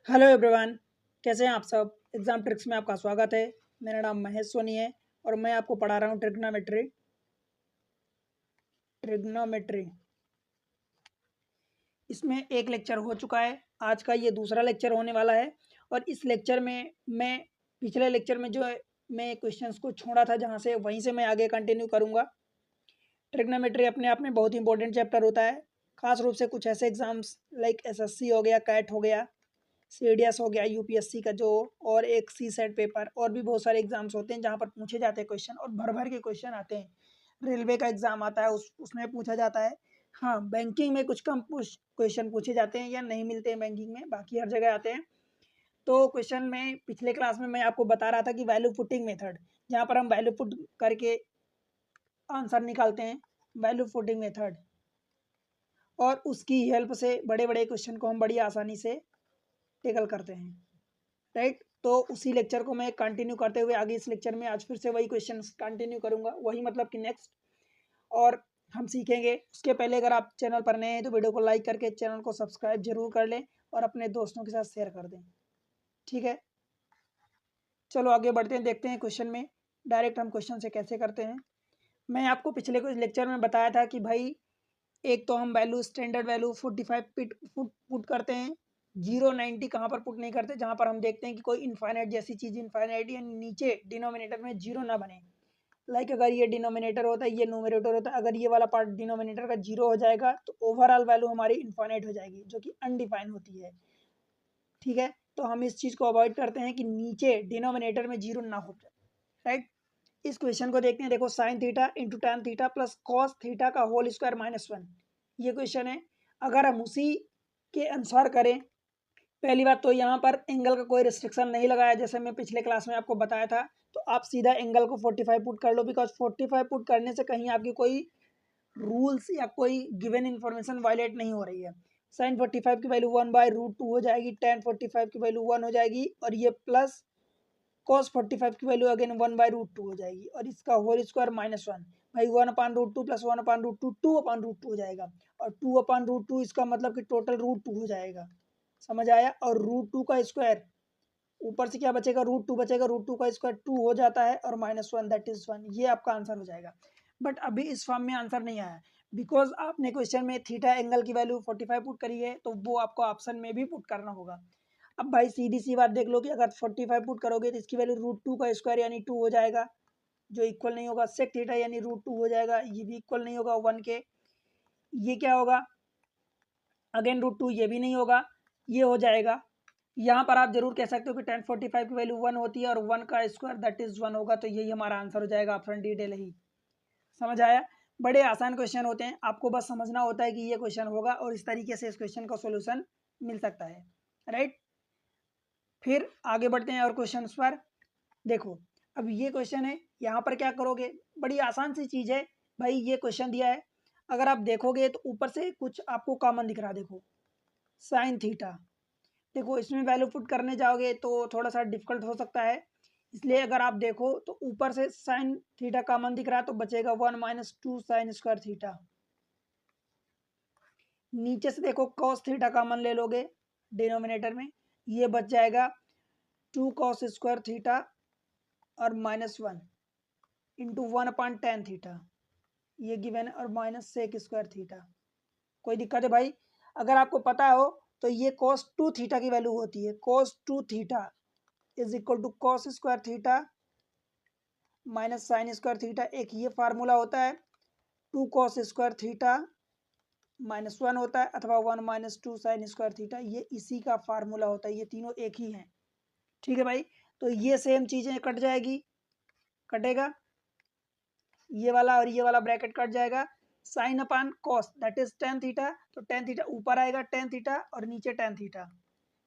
Hello everyone. कैसे हैं आप सब। एग्जाम ट्रिक्स में आपका स्वागत है। मेरा नाम महेश सोनी है और मैं आपको पढ़ा रहा हूँ ट्रिग्नोमेट्री। इसमें एक लेक्चर हो चुका है। आज का ये दूसरा लेक्चर होने वाला है। और इस लेक्चर में मैं पिछले लेक्चर में जो है मैं क्वेश्चंस को छोड़ा था जहाँ से वहीं से मैं आगे कंटिन्यू करूँगा। ट्रिग्नोमेट्री अपने आप में बहुत इंपॉर्टेंट चैप्टर होता है। खास रूप से कुछ ऐसे एग्जाम्स लाइक एसएससी हो गया, कैट हो गया, सीडीएस हो गया, यूपीएससी का जो और एक सी सेट पेपर और भी बहुत सारे एग्जाम्स होते हैं जहाँ पर पूछे जाते हैं क्वेश्चन और भर भर के क्वेश्चन आते हैं। रेलवे का एग्जाम आता है उसमें पूछा जाता है। हाँ, बैंकिंग में कुछ कम क्वेश्चन पूछे जाते हैं या नहीं मिलते हैं बैंकिंग में, बाकी हर जगह आते हैं। तो क्वेश्चन में पिछले क्लास में मैं आपको बता रहा था कि वैल्यू पुटिंग मेथड, जहाँ पर हम वैल्यू पुट करके आंसर निकालते हैं, वैल्यू पुटिंग मेथड, और उसकी हेल्प से बड़े बड़े क्वेश्चन को हम बड़ी आसानी से टेकल करते हैं। राइट, तो उसी लेक्चर को मैं कंटिन्यू करते हुए आगे इस लेक्चर में आज फिर से वही क्वेश्चन कंटिन्यू करूंगा, वही मतलब कि नेक्स्ट। और हम सीखेंगे। उसके पहले अगर आप चैनल पर नए हैं तो वीडियो को लाइक करके चैनल को सब्सक्राइब जरूर कर लें और अपने दोस्तों के साथ शेयर कर दें। ठीक है, चलो आगे बढ़ते हैं, देखते हैं क्वेश्चन में। डायरेक्ट हम क्वेश्चन से कैसे करते हैं। मैं आपको पिछले कुछ लेक्चर में बताया था कि भाई एक तो हम वैल्यू स्टैंडर्ड वैल्यू 45 पुट करते हैं। 090 कहाँ पर पुट नहीं करते, जहाँ पर हम देखते हैं कि कोई इनफाइनाइट जैसी चीज, इनफाइनाइट या नीचे डिनोमिनेटर में जीरो ना बने। लाइक अगर ये डिनोमिनेटर होता है, ये न्यूमरेटर होता है, अगर ये वाला पार्ट डिनोमिनेटर का जीरो हो जाएगा तो ओवरऑल वैल्यू हमारी इनफाइनाइट हो जाएगी, जो कि अनडिफाइन होती है। ठीक है, तो हम इस चीज को अवॉइड करते हैं कि नीचे डिनोमिनेटर में जीरो ना हो जाए। राइट, इस क्वेश्चन को देखते हैं। देखो, sine theta into tan theta plus cos theta का होल स्क्वायर -1, ये क्वेश्चन है। अगर हम उसी के अनुसार करें, पहली बात तो यहाँ पर एंगल का कोई रिस्ट्रिक्शन नहीं लगाया, जैसे मैं पिछले क्लास में आपको बताया था। तो आप सीधा एंगल को 45 पुट कर लो, बिकॉज 45 पुट करने से कहीं आपकी कोई रूल्स या कोई गिवन इन्फॉर्मेशन वायलेट नहीं हो रही है। साइन 45 की वैल्यू 1/√2 हो जाएगी, टैन 45 की वैल्यू 1 हो जाएगी, और ये प्लस कॉस 45 की वैल्यू अगेन 1/√2 हो जाएगी, और इसका होल स्क्वायर -1। भाई 1/√2 प्लस 1/√2 2/√2 हो जाएगा, और 2/√2 इसका मतलब कि टोटल √2 हो जाएगा। समझ आया। और √2 का स्क्वायर, ऊपर से क्या बचेगा, √2 बचेगा, √2 का स्क्वायर 2 हो जाता है, और -1 दैट इज 1। ये आपका आंसर हो जाएगा। बट अभी इस फॉर्म में आंसर नहीं आया, बिकॉज आपने क्वेश्चन में थीटा एंगल की वैल्यू 45 पुट करी है, तो वो आपको ऑप्शन में भी पुट करना होगा। अब भाई सीधी सी बात देख लो कि अगर 45 पुट करोगे तो इसकी वैल्यू √2 का स्क्वायर यानी 2 हो जाएगा, जो इक्वल नहीं होगा। सेक थीटा यानी √2 हो जाएगा, ये भी इक्वल नहीं होगा 1 के। ये क्या होगा, अगेन √2, ये भी नहीं होगा, ये हो जाएगा। यहाँ पर आप जरूर कह सकते हो कि tan 45 की वैल्यू 1 होती है और 1 का स्क्वायर दैट इज 1 होगा, तो यही हमारा आंसर हो जाएगा ऑप्शन डी डेल्ही। समझ आया। बड़े आसान क्वेश्चन होते हैं, आपको बस समझना होता है कि ये क्वेश्चन होगा और इस तरीके से इस क्वेश्चन का सॉल्यूशन मिल सकता है। राइट, फिर आगे बढ़ते हैं और क्वेश्चन पर। देखो, अब ये क्वेश्चन है, यहाँ पर क्या करोगे, बड़ी आसान सी चीज है। भाई ये क्वेश्चन दिया है, अगर आप देखोगे तो ऊपर से कुछ आपको कॉमन दिख रहा है। देखो, साइन थीटा। देखो, इसमें वैल्यू पुट करने जाओगे तो थोड़ा सा डिफिकल्ट हो सकता है, इसलिए अगर आप देखो तो ऊपर से साइन थीटा कॉमन दिख रहा है तो बचेगा 1 - 2 साइन स्क्वायर थीटा। नीचे से देखो कॉस थीटा कॉमन ले लोगे डिनोमिनेटर में, ये बच जाएगा 2 कॉस स्क्वायर थीटा और -1 इंटू 1/tan थीटा, ये गिवन, और माइनस सेक स्क्वायर थीटा। कोई दिक्कत है भाई। अगर आपको पता हो तो ये cos 2 थीटा की वैल्यू होती है, cos 2 theta is equal to cos square theta minus sine square theta. एक ये फार्मूला होता है, 2 cos स्क्वायर थीटा -1 होता है, अथवा 1 - 2 साइन स्क्वायर थीटा, ये इसी का फार्मूला होता है। ये तीनों एक ही हैं। ठीक है भाई, तो ये सेम चीजें कट जाएगी, कटेगा ये वाला और ये वाला ब्रैकेट कट जाएगा। Sine upon cos that is tan theta, तो tan थीटा ऊपर आएगा, tan थीटा और नीचे tan थीटा।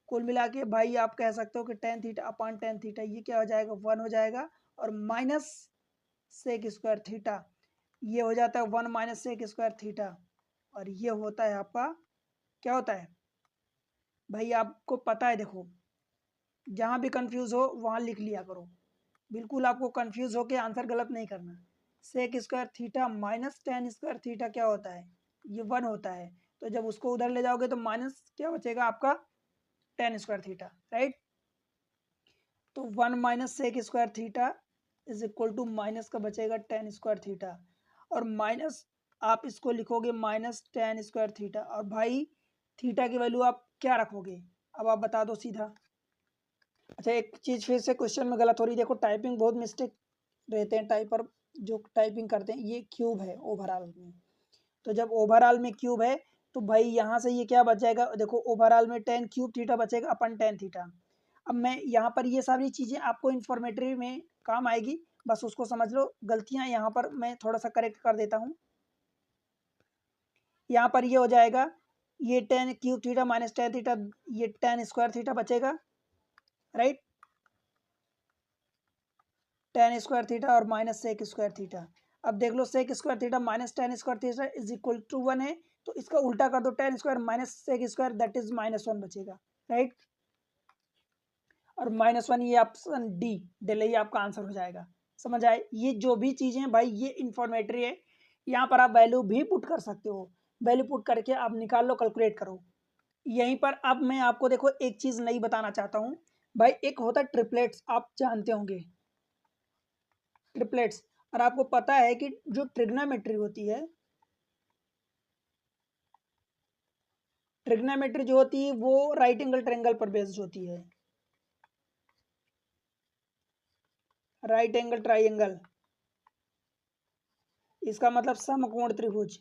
कुल मिला के भाई आप कह सकते हो कि tan theta upon tan theta, ये क्या हो जाएगा, 1 हो जाएगा, और माइनस सेक स्क्वायर थीटा, ये हो जाता है 1 माइनस सेक स्क्वायर थीटा, और ये होता है आपका, क्या होता है भाई, आपको पता है। देखो, जहां भी कंफ्यूज हो वहां लिख लिया करो, बिल्कुल आपको कंफ्यूज होके आंसर गलत नहीं करना। Sec square theta minus tan square theta क्या होता है, ये 1 होता है, तो जब उसको उधर ले जाओगे तो माइनस क्या बचेगा आपका टेन स्क्वायर थीटा, राइट। तो 1 minus sec square theta is equal to minus का बचेगा टेन स्क्वायर थीटा, और माइनस आप इसको लिखोगे माइनस टेन स्क्वायर थीटा, और भाई थीटा की वैल्यू आप क्या रखोगे, अब आप बता दो सीधा। अच्छा, एक चीज़ फिर से क्वेश्चन में गलत हो रही है, देखो टाइपिंग बहुत मिस्टेक रहते हैं टाइपर जो टाइपिंग करते हैं। ये क्यूब है ओवरऑल में, तो जब ओवरऑल में क्यूब है तो भाई यहाँ से ये क्या बच जाएगा, देखो ओवरऑल में टेन क्यूब थीटा बचेगा अपन टेन थीटा। अब मैं यहाँ पर ये सारी चीज़ें आपको इन्फॉर्मेटरी में काम आएगी, बस उसको समझ लो। गलतियाँ यहाँ पर मैं थोड़ा सा करेक्ट कर देता हूँ। यहाँ पर ये हो जाएगा, ये tan cube theta minus tan theta, ये टेन स्क्वायर थीटा बचेगा, राइट। टेन स्क्वायर थीटा और माइनस सेक स्क्वायर थीटा। अब देख लो sec square theta minus tan square theta is equal to 1 है, तो इसका उल्टा कर दो, tan square minus sec square that is -1 बचेगा, राइट। और -1 ये ऑप्शन डी दिल्ली आपका आंसर हो जाएगा। समझ आए, ये जो भी चीजें हैं भाई ये इन्फॉर्मेटरी है, यहाँ पर आप वैल्यू भी पुट कर सकते हो, वैल्यू पुट करके आप निकाल लो, कैलकुलेट करो यहीं पर। अब मैं आपको देखो एक चीज नई बताना चाहता हूँ भाई, एक होता है ट्रिपलेट्स, आप जानते होंगे ट्रिपलेट्स। और आपको पता है कि जो ट्रिग्नोमेट्री होती है, ट्रिग्नोमेट्री जो होती है वो राइट एंगल ट्रायंगल पर बेस्ड होती है, राइट एंगल ट्रायंगल, इसका मतलब समकोण त्रिभुज।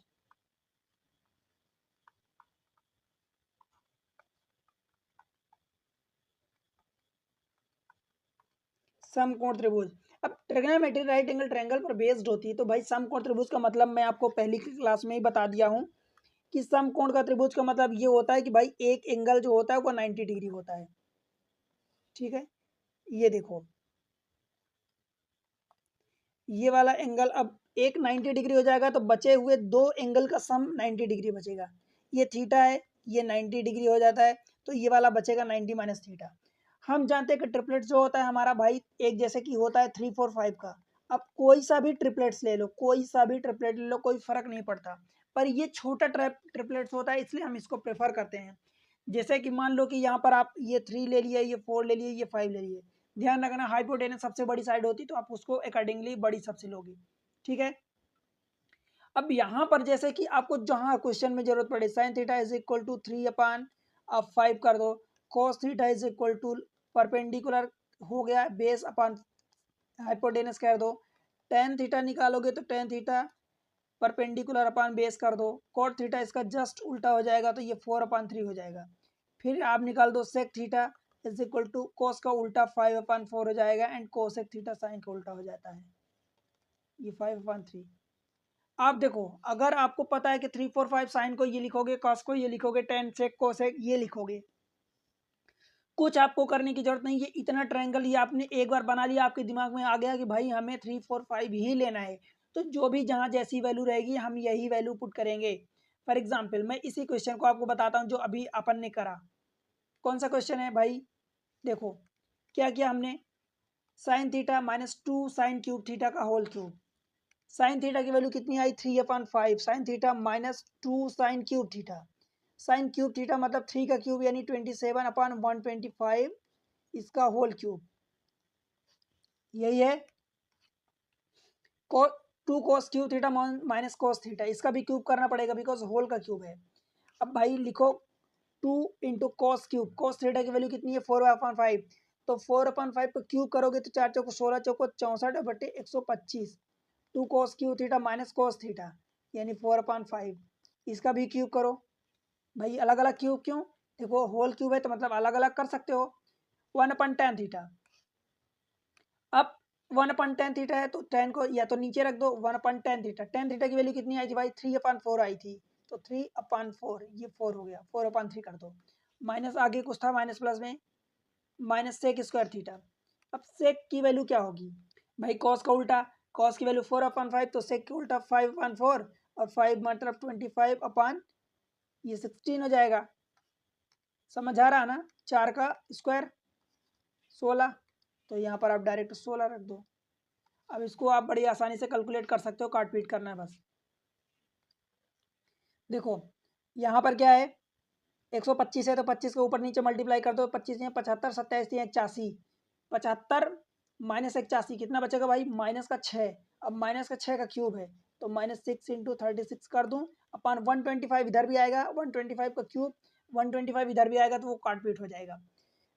समकोण त्रिभुज। अब ट्रिग्नोमेट्री राइट एंगल ट्रायंगल पर बेस्ड होती है, तो भाई समकोण त्रिभुज का मतलब मैं आपको पहली क्लास में ही बता दिया हूँ कि समकोण का त्रिभुज का मतलब ये होता है कि भाई एक एंगल जो होता है वो 90 डिग्री होता है, ठीक है। ये देखो ये वाला एंगल, अब एक 90 डिग्री हो जाएगा तो बचे हुए दो एंगल का सम 90 डिग्री बचेगा। ये थीटा है, ये 90 डिग्री हो जाता है, तो ये वाला बचेगा 90 माइनस थीटा। हम जानते हैं कि ट्रिपलेट जो होता है हमारा भाई एक जैसे कि होता है 3 4 5 का। अब कोई सा भी ट्रिपलेट्स ले लो, कोई सा भी ट्रिपलेट ले लो, कोई फर्क नहीं पड़ता, पर ये छोटा ट्रिपलेट्स होता है इसलिए हम इसको प्रेफर करते हैं। जैसे कि मान लो कि यहाँ पर आप ये 3 ले लिए, ये 4 ले लिए, ये 5 ले लिए, ध्यान रखना हाइपोटेनस सबसे बड़ी साइड होती तो आप उसको अकॉर्डिंगली बड़ी सबसे लोगे, ठीक है। अब यहाँ पर जैसे कि आपको जहाँ क्वेश्चन में जरूरत पड़े, sine theta is equal to 3 upon 5 कर दो, cos theta is equal to perpendicular हो गया बेस अपॉन हाइपोटेनस कर दो, टेन थीटा निकालोगे तो tan theta perpendicular upon base कर दो, कॉट थीटा इसका जस्ट उल्टा हो जाएगा तो ये 4/3 हो जाएगा। फिर आप निकाल दो sec theta is equal to cos का उल्टा 5/4 हो जाएगा, एंड कोसेक थीटा साइन का उल्टा हो जाता है, ये 5/3। आप देखो अगर आपको पता है कि 3 4 5 साइन को ये लिखोगे, कॉस को ये लिखोगे, टेन सेक कोसेक ये लिखोगे, कुछ आपको करने की जरूरत नहीं है। इतना ट्रायंगल ये आपने एक बार बना लिया, आपके दिमाग में आ गया कि भाई हमें 3 4 5 ही लेना है, तो जो भी जहाँ जैसी वैल्यू रहेगी हम यही वैल्यू पुट करेंगे। फॉर एग्जाम्पल मैं इसी क्वेश्चन को आपको बताता हूँ जो अभी अपन ने करा। कौन सा क्वेश्चन है भाई, देखो क्या किया हमने, sine theta -2 sine cube theta का होल क्यूब, साइन थीटा की वैल्यू कितनी आई 3/5, sine theta -2 sine cube theta, sine cube theta मतलब 3 का क्यूब यानी 27/125 इसका होल क्यूब, यही है। को 2 cos cube theta minus cos theta, इसका भी क्यूब करना पड़ेगा बिकॉज होल का क्यूब है। अब भाई लिखो 2 into cos cube, cos theta की वैल्यू कितनी है 4/5, तो 4/5 को क्यूब करोगे तो 4 चौको 16 चौको 64/125, 2 cos cube theta minus cos theta यानी 4/5, इसका भी क्यूब करो। भाई अलग अलग क्यूब क्यों, देखो होल क्यूब है तो मतलब अलग अलग कर सकते हो। 1/tan थीटा, अब 1/tan थीटा है तो tan को या तो नीचे रख दो, 1/tan थीटा, tan थीटा की वैल्यू कितनी आई थी भाई 3/4 आई थी, तो 3/4 ये 4 हो गया, 4/3 कर दो, माइनस आगे कुछ था माइनस प्लस में, माइनस सेक स्क्वायर थीटा। अब सेक की वैल्यू क्या होगी भाई, कॉस का उल्टा, कॉस की वैल्यू 4/5 तो सेक का उल्टा 5/4, और 5 मतलब 25 ये 16 हो जाएगा। समझ आ रहा ना, 4 का स्क्वायर 16, तो यहाँ पर आप डायरेक्ट 16 रख दो। अब इसको आप बड़ी आसानी से कैलकुलेट कर सकते हो, काट पीट करना है बस। देखो यहाँ पर क्या है, 125 है तो 25 के ऊपर नीचे मल्टीप्लाई कर दो, 25 या 75, 27 या 81, 75 माइनस 81 कितना बचेगा भाई, माइनस का 6। अब माइनस का 6 का क्यूब है तो -6 × 36 कर दूं अपन 125 इधर भी आएगा, 125 का क्यूब 125 इधर भी आएगा तो वो काट पीट हो जाएगा।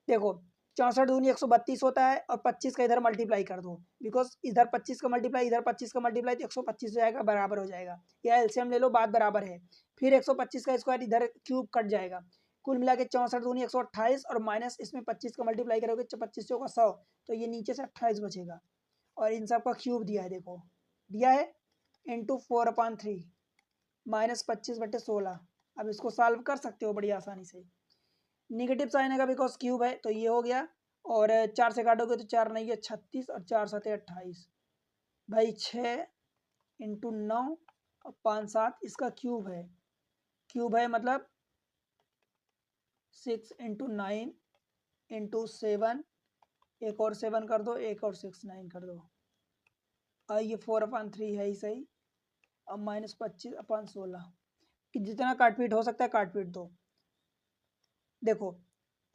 देखो 64 दूनी 132 होता है और 25 का इधर मल्टीप्लाई कर दो, बिकॉज इधर 25 का मल्टीप्लाई इधर 25 का मल्टीप्लाई तो 125 हो जाएगा, बराबर हो जाएगा। या एलसीएम ले लो, बात बराबर है। फिर 125 का स्क्वायर इधर क्यूब कट जाएगा, कुल मिला के 64 दूनी 128 और माइनस इसमें 25 का मल्टीप्लाई करोगे 25 का 100, तो ये नीचे से 28 बचेगा। और इन सब का क्यूब दिया है, देखो दिया है इंटू 4/3 -25/16। अब इसको सॉल्व कर सकते हो बड़ी आसानी से। निगेटिव साइन है बिकॉज क्यूब है तो ये हो गया, और 4 से काटोगे तो 4 नहीं है 36 और 4 7 28 भाई 6 × 9 और 5 7 इसका क्यूब है, क्यूब है मतलब 6 × 9 × 7, एक और 7 कर दो, एक और 6 9 कर दो, और ये 4/3 है ही सही। अब -25/16 कि जितना काटपीट हो सकता है काटपीट दो। देखो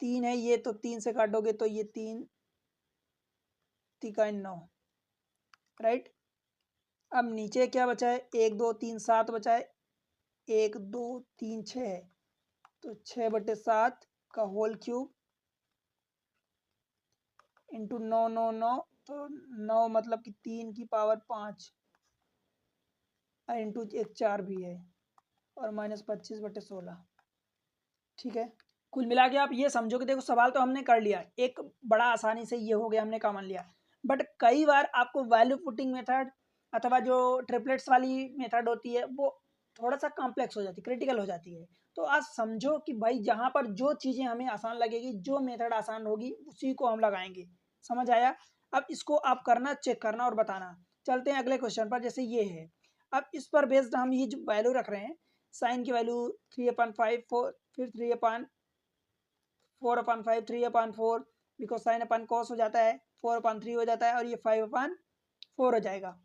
3 है ये तो 3 से काटोगे तो ये 3 3 9, राइट। अब नीचे क्या बचा है, 1 2 3 7 बचा है, 1 2 3 6 है तो 6/7 का होल क्यूब इंटू 9 9 9 तो 9 मतलब कि 3 की पावर 5 और इंटू एक 4 भी है और -25/16। ठीक है, कुल मिला के आप ये समझो कि देखो सवाल तो हमने कर लिया, एक बड़ा आसानी से ये हो गया, हमने कॉमन लिया। बट कई बार आपको वैल्यू पुटिंग मेथड अथवा जो ट्रिपलेट्स वाली मेथड होती है वो थोड़ा सा कॉम्प्लेक्स हो जाती है, क्रिटिकल हो जाती है। तो आज समझो कि भाई जहाँ पर जो चीज़ें हमें आसान लगेगी, जो मेथड आसान होगी उसी को हम लगाएंगे। समझ आया? अब इसको आप करना, चेक करना और बताना। चलते हैं अगले क्वेश्चन पर, जैसे ये है। अब इस पर बेस्ड हम ये जो वैल्यू रख रहे हैं, साइन की वैल्यू 3/5 फिर 3/4/5 3/4 बिकॉज साइन अपन कॉस हो जाता है, 4/3 हो जाता है और ये 5/4 हो जाएगा,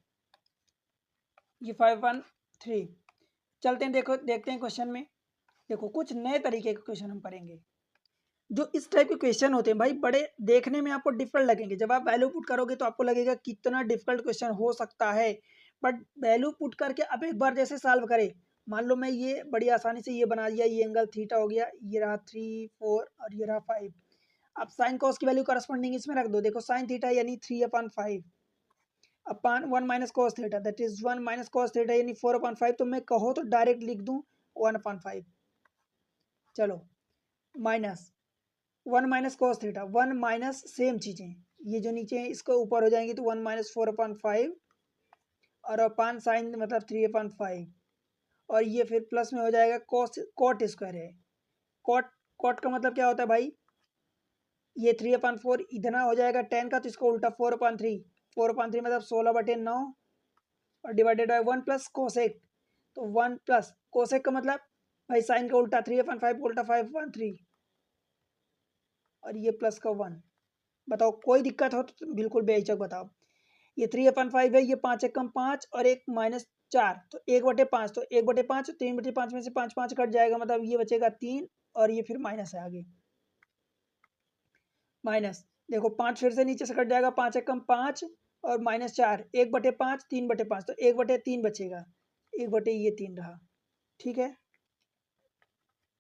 ये 5/3। चलते हैं, देखो देखते हैं क्वेश्चन में। देखो कुछ नए तरीके के क्वेश्चन हम करेंगे। जो इस टाइप के क्वेश्चन होते हैं भाई, बड़े देखने में आपको डिफिकल्ट लगेंगे, जब आप वैल्यू पुट करोगे तो आपको लगेगा कितना डिफिकल्ट क्वेश्चन हो सकता है। बट वैल्यू पुट करके अब एक बार जैसे सॉल्व करें, मान लो मैं ये बड़ी आसानी से ये बना दिया, ये एंगल थीटा हो गया, ये रहा 3 4 और ये रहा 5। अब साइन कॉस की वैल्यू करस्पॉन्डिंग इसमें रख दो। देखो साइन थीटा यानी 3/5 अपान 1 - cos theta, that is 1 - cos theta यानी 4/5। तो मैं कहो तो डायरेक्ट लिख दूं 1/5। चलो minus 1 - cos theta, 1 minus same चीजें, ये जो नीचे है इसको ऊपर हो जाएंगी तो 1 - 4/5 और अपान साइन मतलब 3/5 और ये फिर प्लस में हो जाएगा कॉस, कॉट स्क्वायर है। कॉट, कॉट का मतलब क्या होता है भाई, ये 3/4 इतना हो जाएगा 10 का, तो इसको उल्टा 4/3, 4/3 मतलब 16/9 और डिवाइडेड बाई 1 प्लस कोसेक, तो 1 प्लस कोसेक का मतलब भाई साइन का उल्टा 3/5 उल्टा 5/3 और ये प्लस का 1। बताओ कोई दिक्कत हो तो बिल्कुल बेहिचक बताओ। ये 3/5 है, ये 5 एकम 5 और एक -4 तो 1/5, तो 1/5 3/5 में से 5 5 कट जाएगा, मतलब ये बचेगा 3 और ये फिर माइनस है आगे माइनस। देखो 5 फिर से नीचे से कट जाएगा, 5 एकम 5 और -4 1/5 3/5 तो 1/3 बचेगा, 1/3 रहा। ठीक है,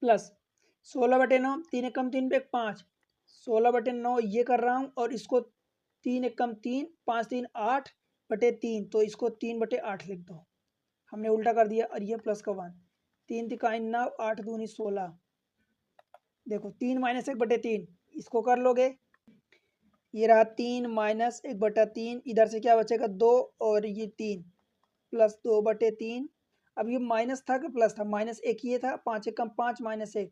प्लस 16/9 3 एकम 3 पे 5, 16/9 ये कर रहा हूँ और इसको 3 एकम 3 5 3 8/3 तो इसको 3/8 लिख दो, हमने उल्टा कर दिया और ये प्लस का 1, 3 तिकाई 9 8 दूनी 16। देखो 3 - 1/3 इसको कर लोगे, ये रहा 3 - 1/3, इधर से क्या बचेगा 2 और ये 3 प्लस 2/3। अब ये माइनस था कि प्लस था, -1 ये था, 5 एकम 5 -1,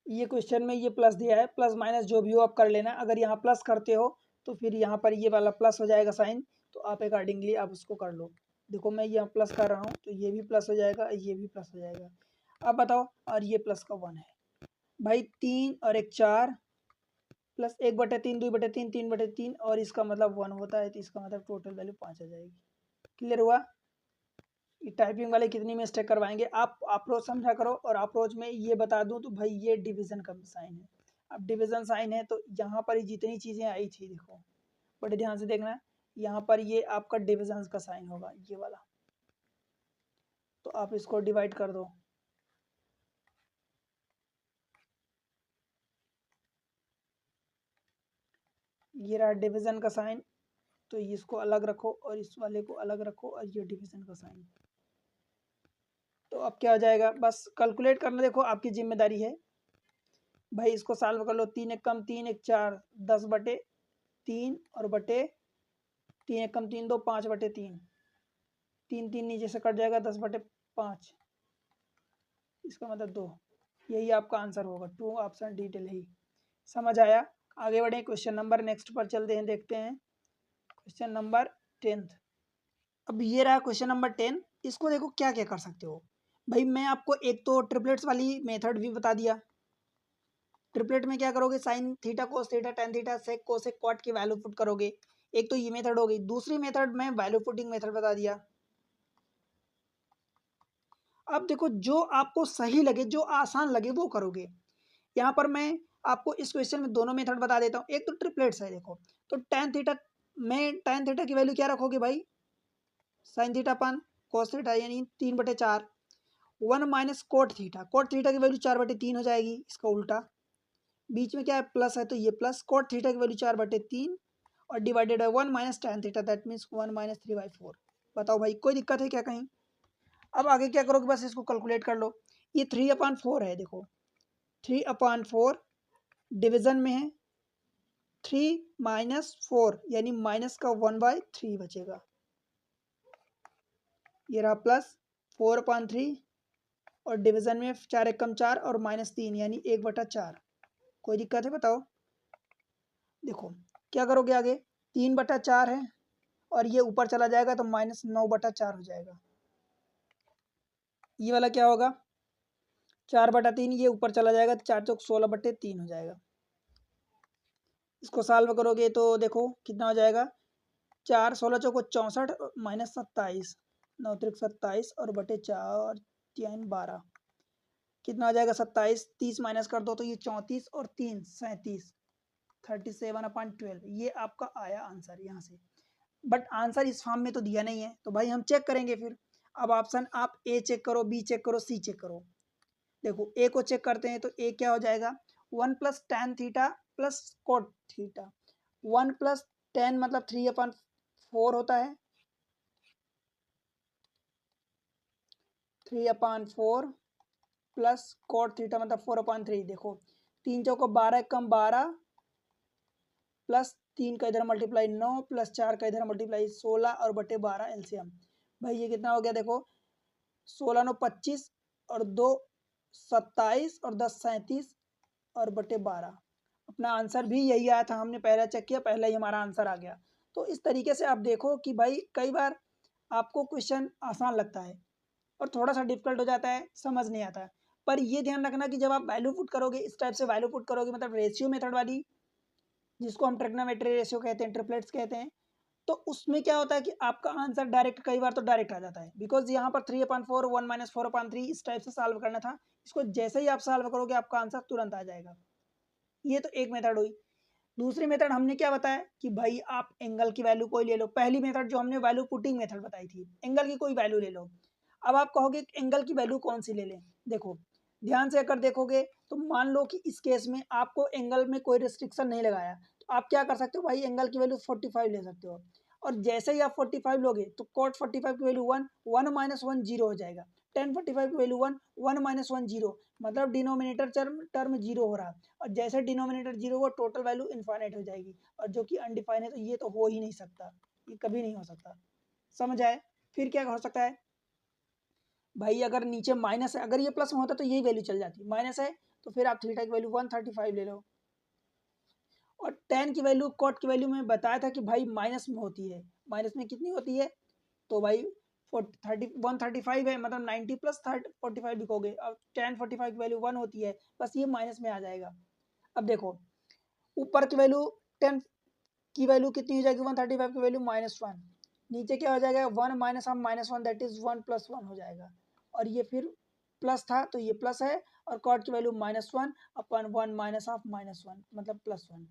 ये क्वेश्चन में ये प्लस दिया है, प्लस माइनस जो भी हो आप कर लेना। अगर यहाँ प्लस करते हो तो फिर यहाँ पर ये वाला प्लस हो जाएगा साइन, तो आप अकॉर्डिंगली आप उसको कर लो। देखो मैं यहाँ प्लस कर रहा हूँ तो ये भी प्लस हो जाएगा, ये भी प्लस हो जाएगा। अब बताओ, और ये प्लस का 1 है भाई, 3 और एक 4 प्लस 1/3 2/3 3/3 और इसका मतलब 1 होता है, तो इसका मतलब टोटल वैल्यू 5 आ जाएगी। क्लियर हुआ? ये टाइपिंग वाले कितनी मिस्टेक करवाएंगे। आप अप्रोच समझा करो, और अप्रोच में ये बता दूं तो भाई ये डिवीजन का साइन है। अब डिवीजन साइन है तो यहाँ पर जितनी चीज़ें आई थी देखो, बड़े ध्यान से देखना, यहाँ पर ये आपका डिवीजन का साइन होगा ये वाला, तो आप इसको डिवाइड कर दो। ये रहा डिवीजन का साइन, तो इसको अलग रखो और इस वाले को अलग रखो, और ये डिवीजन का साइन। तो अब क्या हो जाएगा, बस कैलकुलेट करना, देखो आपकी जिम्मेदारी है भाई। इसको सॉल्व कर लो, 3 एक कम 3 एक 4, 10/3 और बटे 3 एक कम 3 2, 5/3, 3 नीचे से कट जाएगा, 10/5, इसका मतलब 2। यही आपका आंसर होगा, 2 ऑप्शन डिटेल ही। समझ आया। आगे बढ़े, क्वेश्चन नंबर नेक्स्ट पर चलते हैं, देखते हैं क्वेश्चन नंबर 10। अब ये रहा क्वेश्चन नंबर 10। इसको देखो क्या क्या कर सकते हो भाई। मैं आपको एक तो ट्रिपलेट्स वाली मेथड भी बता दिया। ट्रिपलेट में क्या करोगे, sine theta cos theta tan theta sec cosec cot की वैल्यू पुट करोगे। एक तो ये मेथड हो गई। दूसरी मेथड में वैल्यू पुटिंग मेथड बता दिया। अब देखो जो आपको सही लगे, जो आसान लगे वो करोगे। यहाँ पर मैं आपको इस क्वेश्चन में दोनों मेथड बता देता हूँ। एक तो ट्रिपलेट्स है देखो, तो टेन थीटा में टेन थीटा की वैल्यू क्या रखोगे भाई, साइन थीटा अपन कोस थीटा यानी 3/4, 1 - कोट थीटा की वैल्यू 4/3 हो जाएगी, इसका उल्टा। बीच में क्या है, प्लस है, तो ये प्लस कोट थीटा की वैल्यू 4/3 और divided by 1 - tan theta, that means 1 - 3/4। बताओ भाई कोई दिक्कत है क्या कहीं। अब आगे क्या करोगे, बस इसको कैलकुलेट कर लो। ये 3/4 है देखो, 3/4 डिवीजन में है, 3 - 4 यानी माइनस का 1/3 बचेगा। ये रहा प्लस 4/3 और डिवीजन में 4 एक कम 4 और -3 यानी 1/4। कोई दिक्कत है बताओ। देखो क्या करोगे आगे, 3/4 है और ये ऊपर चला जाएगा तो -9/4 हो जाएगा। ये वाला क्या होगा, 4/3, ये ऊपर चला जाएगा तो 4 चौक 16/3 हो जाएगा। इसको सॉल्व करोगे तो देखो कितना हो जाएगा, 4 16 चौको 64 -27, 9 त्रिक 27 और बटे 4 3 12, कितना हो जाएगा 27, 30 माइनस कर दो तो ये 34 और 3 37, 37/12। ये आपका आया आंसर यहाँ से। बट आंसर इस फॉर्म में तो दिया नहीं है, तो भाई हम चेक करेंगे फिर। अब ऑप्शन आप ए चेक करो, बी चेक करो, सी चेक करो। देखो ए को चेक करते हैं तो ए क्या हो जाएगा, 1 + tan theta plus cot theta. 1 + tan मतलब 3/4 होता है, 3/4 प्लस कोट थीटा मतलब 4/3। देखो 3 चौको 12 कम 12 प्लस 3 का इधर मल्टीप्लाई 9 प्लस 4 का इधर मल्टीप्लाई 16 और बटे 12 एलसीएम। भाई ये कितना हो गया, देखो 16 9 25 और 2 27 और 10 37 और बटे 12। अपना आंसर भी यही आया था, हमने पहला चेक किया, पहला ही हमारा आंसर आ गया। तो इस तरीके से आप देखो कि भाई कई बार आपको क्वेश्चन आसान लगता है और थोड़ा सा डिफिकल्ट हो जाता है, समझ नहीं आता है। पर ये ध्यान रखना कि जब आप वैल्यू पुट करोगे, इस टाइप से वैल्यू पुट करोगे, मतलब रेशियो मेथड वाली, जिसको हम ट्रिग्नोमेट्री रेशियो कहते हैं, ट्रिपलेट्स कहते हैं, तो उसमें क्या होता है कि आपका आंसर डायरेक्ट, कई बार तो डायरेक्ट आ जाता है। बिकॉज यहाँ पर 3/4 1 - 4/3 इस टाइप से सॉल्व करना था। इसको जैसे ही आप सॉल्व करोगे आपका आंसर तुरंत आ जाएगा। ये तो एक मेथड हुई। दूसरी मेथड हमने क्या बताया कि भाई आप एंगल की वैल्यू कोई ले लो। पहली मेथड जो हमने वैल्यू पुटिंग मेथड बताई थी, एंगल की कोई वैल्यू ले लो। अब आप कहोगे एंगल की वैल्यू कौन सी ले लें। देखो ध्यान से अगर देखोगे तो मान लो कि इस केस में आपको एंगल में कोई रिस्ट्रिक्शन नहीं लगाया, तो आप क्या कर सकते हो भाई, एंगल की वैल्यू 45 ले सकते हो। और जैसे ही आप 45 लोगे तो cot 45 की वैल्यू 1, 1 - 1 0 हो जाएगा। tan 45 की वैल्यू 1, 1 - 1 0, मतलब डिनोमिनेटर टर्म जीरो हो रहा। और जैसे डिनोमिनेटर जीरो हो टोटल वैल्यू इनफाइनाइट हो जाएगी, और जो कि अनडिफाइंड है तो ये तो हो ही नहीं सकता, ये कभी नहीं हो सकता। समझ आए। फिर क्या हो सकता है भाई, अगर नीचे माइनस है, अगर ये प्लस में होता तो यही वैल्यू चल जाती, माइनस है तो फिर आप थीटा की वैल्यू 135 ले लो। और टेन की वैल्यू कॉट की वैल्यू में बताया था कि भाई माइनस में होती है, माइनस में कितनी होती है, तो भाई 135 है, मतलब 90 प्लस 45 लिखोगे। अब टेन 45 की वैल्यू 1 होती है, बस ये माइनस में आ जाएगा। अब देखो ऊपर की वैल्यू 10 की वैल्यू कितनी हो जाएगी, 135 की वैल्यू -1, नीचे क्या हो जाएगा 1 माइनस ऑफ -1 दैट इज 1 + 1 हो जाएगा, और ये फिर प्लस था तो ये प्लस है, और कॉट की वैल्यू -1 अपन 1 माइनस ऑफ -1 मतलब +1।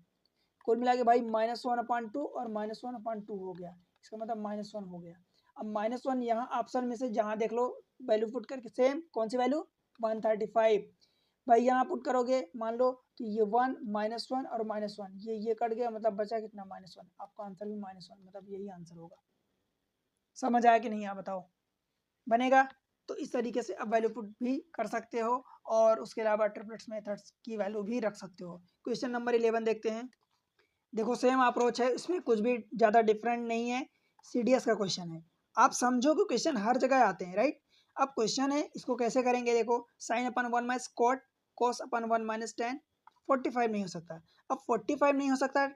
कुल मिला के भाई -1/2 और -1/2 हो गया, इसका मतलब -1 हो गया। अब -1 यहाँ ऑप्शन में से जहाँ देख लो वैल्यू पुट करके सेम कौन सी वैल्यू 135 भाई यहाँ पुट करोगे मान लो तो ये 1 -1 और -1 ये कट गया, मतलब बचा कितना -1। आपका आंसर भी -1 मतलब यही आंसर होगा। समझ आया कि नहीं आप बताओ, बनेगा? तो इस तरीके से आप वैल्यू पुट भी कर सकते हो, और उसके अलावा ट्रिपलेट्स मेथड्स की वैल्यू भी रख सकते हो। क्वेश्चन नंबर 11 देखते हैं। देखो सेम अप्रोच है, इसमें कुछ भी ज़्यादा डिफरेंट नहीं है, सीडीएस का क्वेश्चन है। आप समझो कि क्वेश्चन हर जगह आते हैं, राइट? अब क्वेश्चन है इसको कैसे करेंगे, देखो साइन अपन 1 माइनस कॉट कॉस अपन 1 माइनस टेन 45 नहीं हो सकता। अब 45 नहीं हो सकता,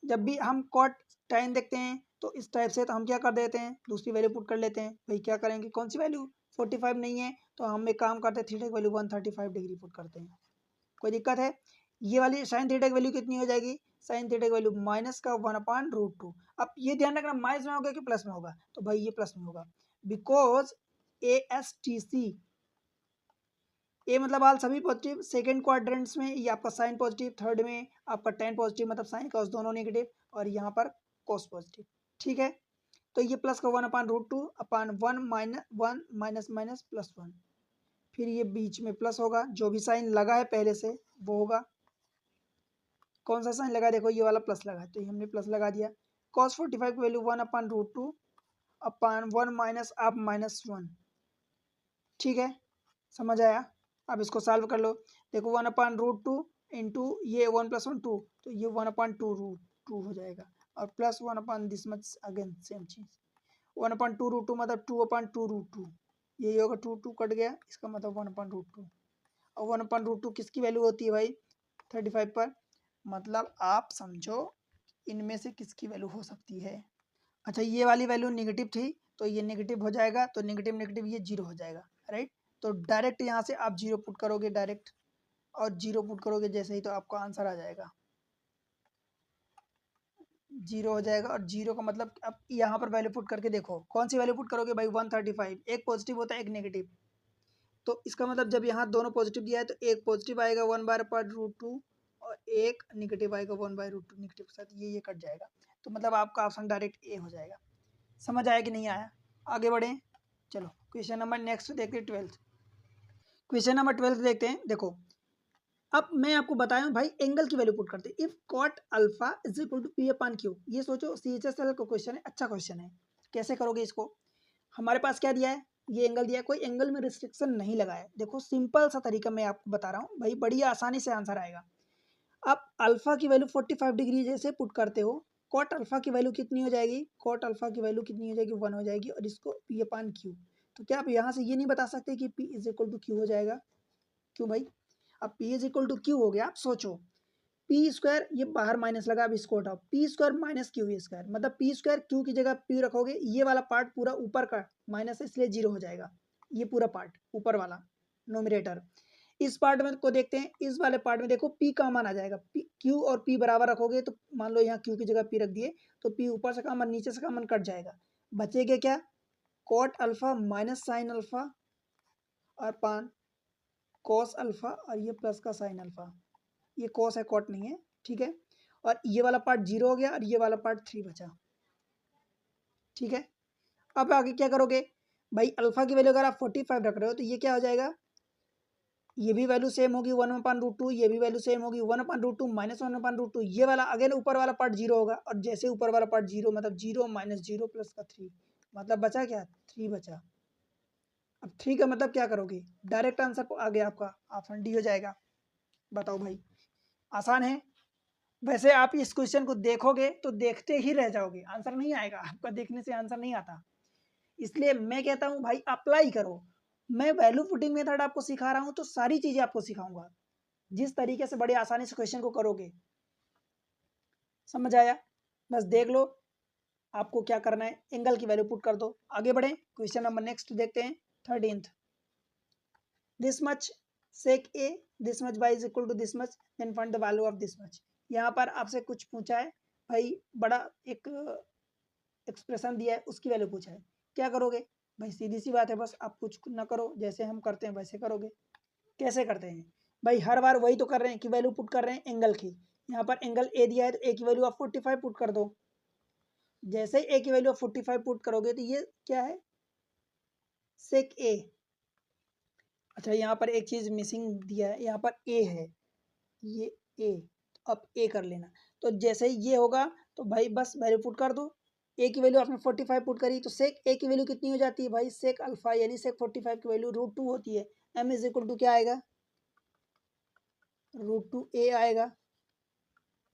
जब भी हम कॉट टेन देखते हैं तो इस टाइप से, तो हम क्या कर देते हैं दूसरी वैल्यू पुट कर लेते हैं। भाई क्या करेंगे, कौन सी वैल्यू 45 नहीं है तो हम एक काम करते हैं थीटा की वैल्यू 135 डिग्री पुट करते हैं। कोई दिक्कत है? ये वाली साइन थीटा की वैल्यू कितनी हो जाएगी, साइन थीटा की वैल्यू माइनस का 1/√2। अब ये ध्यान रखना माइनस में होगा कि प्लस में होगा, तो भाई ये प्लस में होगा, बिकॉज ASTC ए मतलब आल सभी पॉजिटिव, सेकंड क्वाड्रेंट्स में ये आपका साइन पॉजिटिव, थर्ड में आपका टेन पॉजिटिव मतलब साइन कॉस दोनों नेगेटिव, और यहाँ पर कॉस पॉजिटिव। ठीक है, तो ये प्लस का 1/√2 अपान 1 माइनस 1 माइनस माइनस प्लस 1, फिर ये बीच में प्लस होगा, जो भी साइन लगा है पहले से वो होगा। कौन सा साइन लगा, देखो ये वाला प्लस लगा है तो ये हमने प्लस लगा दिया। cos 45 की वैल्यू 1/√2 अपान 1 माइनस आप -1। ठीक है, समझ आया? अब इसको सॉल्व कर लो, देखो 1/√2 इंटू ये 1 + 1 2, तो ये 1/2√2 हो जाएगा, और plus 1 upon this much again same चीज 1/2√2 मतलब 2/2√2, यही होगा 2 2 कट गया, इसका मतलब 1/√2। और 1/√2 किसकी वैल्यू होती है भाई 35 पर, मतलब आप समझो इनमें से किसकी वैल्यू हो सकती है। अच्छा ये वाली वैल्यू नेगेटिव थी तो ये नेगेटिव हो जाएगा, तो नेगेटिव नेगेटिव ये जीरो हो जाएगा, राइट? तो डायरेक्ट यहाँ से आप जीरो पुट करोगे डायरेक्ट, और जीरो पुट करोगे जैसे ही तो आपका आंसर आ जाएगा, जीरो हो जाएगा। और जीरो का मतलब अब यहाँ पर वैल्यू पुट करके देखो कौन सी वैल्यू पुट करोगे भाई 135, एक पॉजिटिव होता है एक नेगेटिव, तो इसका मतलब जब यहाँ दोनों पॉजिटिव दिया है तो एक पॉजिटिव आएगा 1/√2 और एक नेगेटिव आएगा 1/√2, नेगेटिव के साथ ये कट जाएगा, तो मतलब आपका ऑप्शन डायरेक्ट ए हो जाएगा। समझ आया कि नहीं आया? आगे बढ़े, चलो क्वेश्चन नंबर नेक्स्ट देखते हैं 12th। क्वेश्चन नंबर 12 देखते हैं। देखो अब मैं आपको बताया हूँ भाई एंगल की वैल्यू पुट करते हैं, if cot alpha is equal to P/Q। ये सोचो CHSL का क्वेश्चन है, अच्छा क्वेश्चन है। कैसे करोगे इसको, हमारे पास क्या दिया है, ये एंगल दिया है, कोई एंगल में रिस्ट्रिक्शन नहीं लगा है। देखो सिंपल सा तरीका मैं आपको बता रहा हूँ भाई, बड़ी आसानी से आंसर आएगा। आप अल्फा की वैल्यू 45 डिग्री जैसे पुट करते हो, कॉट अल्फा की वैल्यू कितनी हो जाएगी, कॉट अल्फा की वैल्यू कितनी हो जाएगी 1 हो जाएगी, और इसको P/Q। तो क्या आप यहाँ से ये नहीं बता सकते कि P is equal to Q हो जाएगा? क्यों भाई, अब P is equal to Q हो गया, आप सोचो पी स्क्वायर ये बाहर माइनस लगा, अब इसको हटाओ, P square minus Q square मतलब पी स्क्वायर क्यू की जगह पी रखोगे, ये वाला पार्ट पूरा ऊपर का माइनस है इसलिए जीरो हो जाएगा, ये पूरा पार्ट ऊपर वाला नोमिनेटर। इस पार्ट में को देखते हैं, इस वाले पार्ट में देखो पी कॉमन आ जाएगा, क्यू और पी बराबर रखोगे तो मान लो यहाँ क्यू की जगह पी रख दिए तो पी ऊपर से कॉमन नीचे से कॉमन कट जाएगा, बचेगा क्या cot alpha minus sine alpha और पान कॉस अल्फा, और ये प्लस का साइन अल्फा, ये कॉस है कॉट नहीं है, ठीक है। और ये वाला पार्ट जीरो हो गया और ये वाला पार्ट 3 बचा, ठीक है। अब आगे क्या करोगे भाई, अल्फा की वैल्यू अगर आप 45 रख रहे हो तो ये क्या हो जाएगा, ये भी वैल्यू सेम होगी 1/√2, ये भी वैल्यू सेम होगी 1/√2 माइनस 1/√2, ये वाला अगेन ऊपर वाला पार्ट जीरो होगा, और जैसे ऊपर वाला पार्ट जीरो मतलब जीरो माइनस जीरो प्लस का 3, मतलब बचा क्या 3 बचा। अब 3 का मतलब क्या करोगे, डायरेक्ट आंसर आ गया आपका, ऑप्शन डी हो जाएगा। बताओ भाई, आसान है। वैसे आप इस क्वेश्चन को देखोगे तो देखते ही रह जाओगे, आंसर नहीं आएगा, आपका देखने से आंसर नहीं आता। इसलिए मैं कहता हूं भाई अप्लाई करो। मैं वैल्यू पुटिंग मेथड आपको सिखा रहा हूं तो सारी चीजें आपको सिखाऊंगा, जिस तरीके से बड़े आसानी से क्वेश्चन को करोगे। समझ आया? बस देख लो आपको क्या करना है, एंगल की वैल्यू पुट कर दो। आगे बढ़े, क्वेश्चन नंबर नेक्स्ट देखते हैं 13th। This much sec A this much by is equal to this much then find the value of this much. यहाँ पर आपसे कुछ पूछा है भाई, बड़ा एक एक्सप्रेशन दिया है उसकी वैल्यू पूछा है, क्या करोगे भाई? सीधी सी बात है, बस आप कुछ ना करो, जैसे हम करते हैं वैसे करोगे। कैसे करते हैं भाई? हर बार वही तो कर रहे हैं कि वैल्यू पुट कर रहे हैं एंगल की। यहाँ पर एंगल ए दिया है तो ए की वैल्यू आप 45 पुट कर दो। जैसे ए की वैल्यू आप 45 पुट करोगे तो ये क्या है? सेक ए। अच्छा, यहाँ पर एक चीज मिसिंग दिया है, यहाँ पर ए है, ये ए, तो अब ए कर लेना। तो जैसे ही ये होगा तो भाई बस वैल्यू पुट कर दो। ए की वैल्यू आपने 45 पुट करी तो सेक ए की वैल्यू कितनी हो जाती है भाई? सेक अल्फा यानी सेक 45 की वैल्यू √2 होती है। एम इज इक्वल टू क्या आएगा? √2 ए आएगा।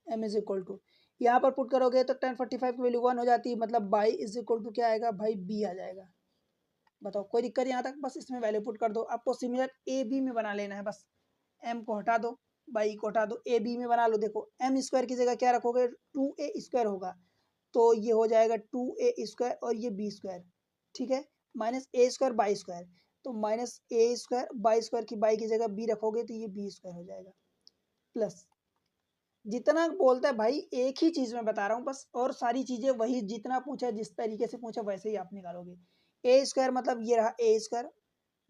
एम इज इक्वल टू यहाँ पर पुट करोगे तो 1045 की वैल्यू 1 हो जाती है, मतलब बाई इज इक्वल टू क्या आएगा भाई? बी आ जाएगा। बताओ कोई दिक्कत यहाँ तक? बस इसमें वैल्यू पुट कर दो। आपको सिमिलर ए बी में बना लेना है, बस एम को हटा दो, बाई को हटा दो, ए बी में बना लो। देखो एम स्क्वायर की जगह क्या रखोगे? 2a स्क्वायर होगा, तो ये हो जाएगा 2a स्क्वायर और ये बी स्क्वायर, ठीक है, minus A square Y square, तो minus A square Y square की बाई की जगह बी रखोगे तो ये बी स्क्वायर हो जाएगा, प्लस जितना बोलता है भाई एक ही चीज में बता रहा हूँ बस, और सारी चीजें वही, जितना पूछा जिस तरीके से पूछा वैसे ही आप निकालोगे। ए स्क्वायर मतलब ये रहा ए स्क्वायर,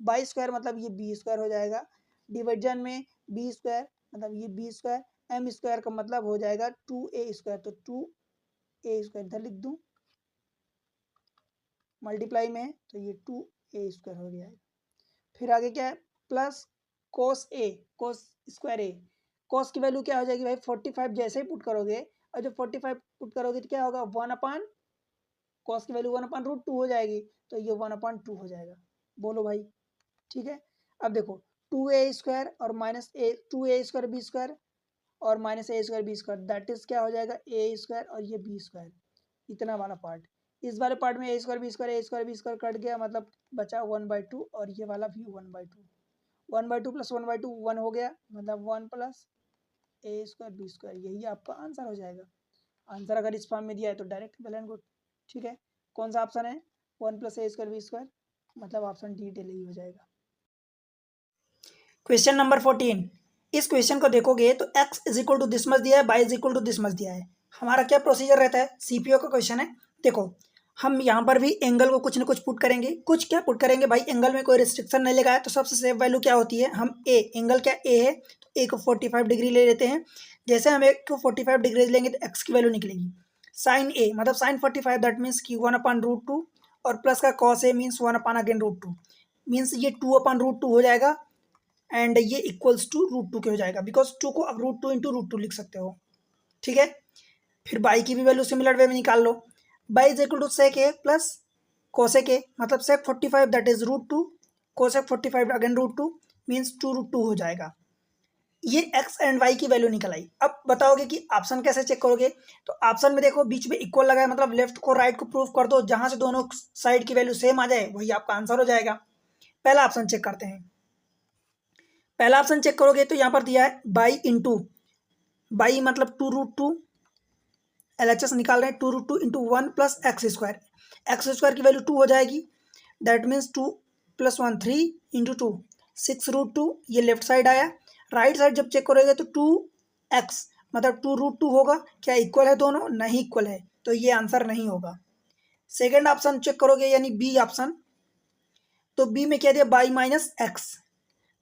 बाई स्क्वायर मतलब ये बी स्क्वायर हो जाएगा, डिवीजन में बी स्क्वायर मतलब ये बी स्क्वायर, एम स्क्वायर का मतलब हो जाएगा 2a स्क्वायर, तो 2a स्क्वायर इधर लिख दूं, मल्टीप्लाई में तो ये 2a स्क्वायर हो गया है। फिर आगे क्या है? प्लस कोस ए, कोस स्क्वायर ए, कोस की वैल्यू क्या हो जाएगी भाई? 45 जैसे ही पुट करोगे, और जब 45 पुट करोगे तो क्या होगा? 1 कोस की वैल्यू 1/√2 हो जाएगी, तो ये 1/2 हो जाएगा। बोलो भाई, ठीक है। अब देखो 2a स्क्वायर और minus A, 2a square B square और minus A square B square, that is क्या हो जाएगा? ए स्क्वायर और ये बी स्क्वायर, इतना वाला पार्ट। इस वाले पार्ट में ए स्क्वायर बी स्क्वायर, ए स्क्वायर बी स्क्वायर कट गया, मतलब बचा 1/2, और ये वाला भी 1/2, 1/2 प्लस 1/2 1 हो गया, मतलब 1 प्लस ए स्क्वायर बी स्क्वायर, यही आपका आंसर हो जाएगा। आंसर अगर इस फॉर्म में दिया है तो डायरेक्ट वेल एंड गुड, ठीक है। कौन सा ऑप्शन है? 1 प्लस ए स्क्वायर बी स्क्वायर, मतलब ऑप्शन डी ही हो जाएगा। क्वेश्चन नंबर 14, इस क्वेश्चन को देखोगे तो x is equal to this much दिया है, y is equal to this much दिया है। हमारा क्या प्रोसीजर रहता है? सीपीओ का क्वेश्चन है। देखो हम यहाँ पर भी एंगल को कुछ ना कुछ पुट करेंगे। कुछ क्या पुट करेंगे भाई? एंगल में कोई रिस्ट्रिक्शन नहीं लगा है, तो सबसे सेफ वैल्यू क्या होती है? हम ए, एंगल क्या ए है, तो ए को 45 डिग्री ले लेते हैं। जैसे हम एक को 45 डिग्री लेंगे तो एक्स की वैल्यू निकलेगी साइन ए, मतलब साइन 45, दैट मीन्स कि 1/√2, और प्लस का कॉस ए मीन्स 1/√2, मीन्स ये 2/√2 हो जाएगा, एंड ये इक्वल्स टू √2 के हो जाएगा, बिकॉज 2 को अब √2 इंटू √2 लिख सकते हो, ठीक है। फिर बाई की भी वैल्यू सिमिलर वे में निकाल लो। Y is equal to sec A plus cosec A, मतलब sec 45 that is √2, cosec 45 again √2 means 2√2 हो जाएगा। ये एक्स एंड वाई की वैल्यू निकल आई। अब बताओगे कि ऑप्शन कैसे चेक करोगे? तो ऑप्शन में देखो बीच में इक्वल लगा है, मतलब लेफ्ट को राइट को प्रूव कर दो, जहां से दोनों साइड की वैल्यू सेम आ जाए वही आपका आंसर हो जाएगा। पहला ऑप्शन चेक करते हैं। पहला ऑप्शन चेक करोगे तो यहाँ पर दिया है बाई इंटू, बाई मतलब 2√2, LHS निकाल रहे हैं, 2√2 into 1 plus x square, x square की वैल्यू 2 हो जाएगी, दैट मीन्स 2 + 1 3 इंटू 2 6√2, ये लेफ्ट साइड आया। राइट साइड जब चेक करोगे तो 2x मतलब 2√2 होगा। क्या इक्वल है दोनों? नहीं इक्वल है, तो ये आंसर नहीं होगा। सेकेंड ऑप्शन चेक करोगे यानी बी ऑप्शन, तो बी में क्या दिया? बाई माइनस एक्स,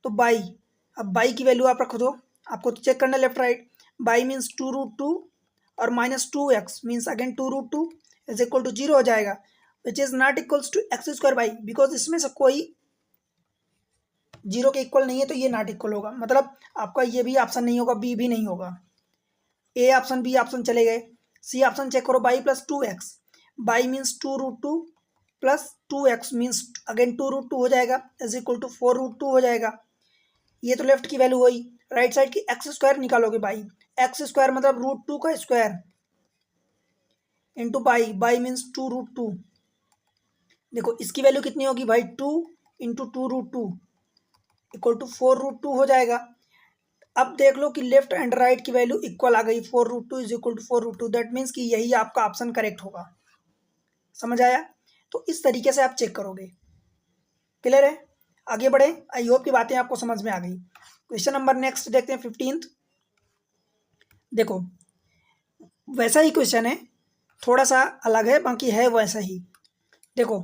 तो बाई, अब बाई की वैल्यू आप रख दो, आपको तो चेक करना लेफ्ट राइट। बाई मीन्स 2√2 और minus 2x means again 2√2 is equal to 0 हो जाएगा, which is not equals to x square by, because इसमें से कोई 0 के इक्वल नहीं है, तो ये नॉट इक्वल होगा, मतलब आपका ये भी ऑप्शन नहीं होगा, बी भी नहीं होगा। ए ऑप्शन बी ऑप्शन चले गए। सी ऑप्शन चेक करो, by plus 2x, by means 2√2 plus 2x means again 2√2 हो जाएगा, इज इक्वल टू 4√2 हो जाएगा। ये तो लेफ्ट की वैल्यू हुई। राइट साइड की एक्स स्क्वायर निकालोगे बाई, एक्स स्क्वायर मतलब √2 का square into by, by means 2√2। देखो इसकी वैल्यू कितनी होगी भाई? 2 इंटू 2√2 इक्वल टू 4√2 हो जाएगा। अब देख लो कि लेफ्ट एंड राइट की वैल्यू इक्वल आ गई, 4√2 is equal to 4√2, that means कि यही आपका ऑप्शन करेक्ट होगा। समझ आया? तो इस तरीके से आप चेक करोगे। क्लियर है? आगे बढ़े। आई होप की बातें आपको समझ में आ गई। क्वेश्चन नंबर नेक्स्ट देखते हैं 15th। देखो वैसा ही क्वेश्चन है, थोड़ा सा अलग है, बाकी है वैसा ही। देखो